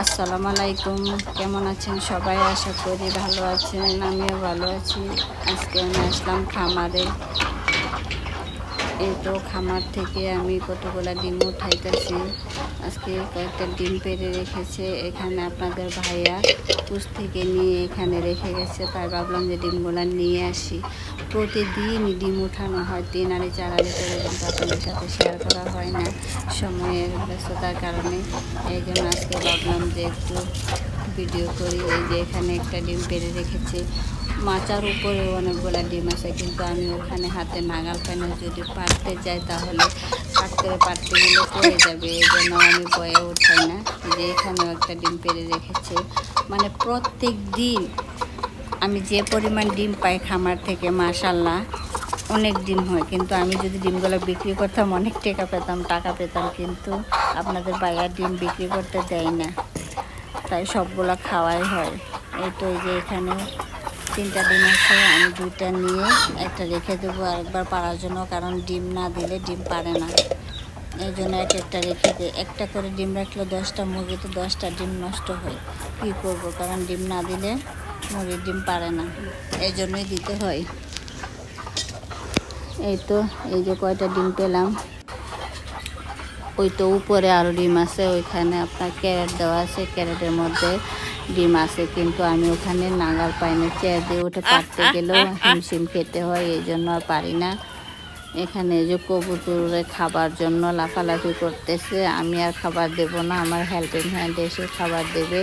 আসসালামু আলাইকুম। কেমন আছেন সবাই? আশা করি ভালো আছেন, আমিও ভালো আছি। আজকে আমি আসলাম খামারে। এই তো খামার থেকে আমি কতগুলা ডিম উঠাইতেছি। আজকে কয়েকটা ডিম পেড়ে রেখেছে এখানে আপনাদের ভাইয়া কুচ থেকে নিয়ে এখানে রেখে গেছে, তাই ভাবলাম যে ডিমগুলা নিয়ে আসি। প্রতিদিনই ডিম উঠানো হয় 3 আলি 4 আলি করে, কিন্তু আপনাদের সাথে শেয়ার করা হয় না সময়ের ব্যস্ততার কারণে। এই জন্য আজকে ভাবলাম যে একটু ভিডিও করি। এই যে এখানে একটা ডিম পেড়ে রেখেছে, মাচার উপরে অনেকগুলা ডিম আছে, কিন্তু আমি ওখানে হাতে নাগাল পাই না। যদি পারতে যাই তাহলে পাট করে পারতে গেলে পড়ে যাবে, এই জন্য আমি ভয়ে উঠাই না। যে এখানেও একটা ডিম পেড়ে রেখেছে। মানে প্রত্যেক দিন আমি যে পরিমাণ ডিম পাই খামার থেকে, মাশাল্লাহ অনেক ডিম হয়। কিন্তু আমি যদি ডিমগুলো বিক্রি করতাম অনেক টাকা পেতাম, কিন্তু আপনাদের বাইরে ডিম বিক্রি করতে দেয় না, তাই সবগুলো খাওয়াই হয়। এই তো এই যে এখানে 3টা ডিম আছে, আমি 2টা নিয়ে একটা রেখে দেবো আরেকবার পাড়ার জন্য, কারণ ডিম না দিলে ডিম পারে না। এই জন্য একটা রেখে দিই। একটা করে ডিম রাখলে 10টা মুরগি, তো 10টা ডিম নষ্ট হয়। কী করবো, কারণ ডিম না দিলে মুরগির ডিম পারে না, এই জন্যই দিতে হয়। এই তো এই যে কয়টা ডিম পেলাম। ওই তো উপরে আরও ডিম আছে, ওইখানে আপনার ক্যারেট দেওয়া আছে, ক্যারেটের মধ্যে ডিম আছে, কিন্তু আমি ওখানে নাগাল পাই না। চেয়ার দিয়ে উঠে পারতে গেলেও হিমশিম খেতে হয়, এই জন্য আর পারি না। এখানে যে কবুতরে খাবার জন্য লাফালাফি করতেছে, আমি আর খাবার দেব না, আমার হেল্পিং হ্যান্ড এসে খাবার দেবে।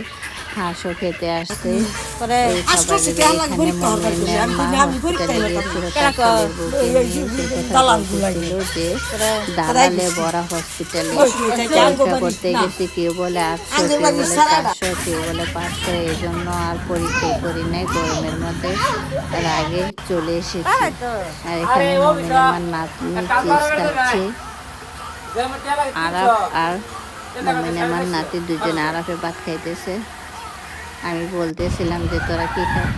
হাঁসও খেতে আসছে এই খাবারের। এখানে মমিনের মা হসপিটালে গিয়েছিল, তার ছেলের বউকে নিয়ে সে কথা বলতেছিল যে দাঁড়ালে বড়া হসপিটালে পরীক্ষা করতে গেছি, কেউ বলে 800, কেউ বলে 400, কেউ বলে 500। এই জন্য আর পরীক্ষাই করি নাই, গরমের মধ্যে তার আগে চলে এসেছি। আর এখানে মমিন আমার নাতনি চিপস খাচ্ছে, আরাফ আর মমিন আমার নাতি দুজনে আরাফে ভাত খাইতেছে। আমি বলতেছিলাম যে তোরা কি খাচ্ছিস।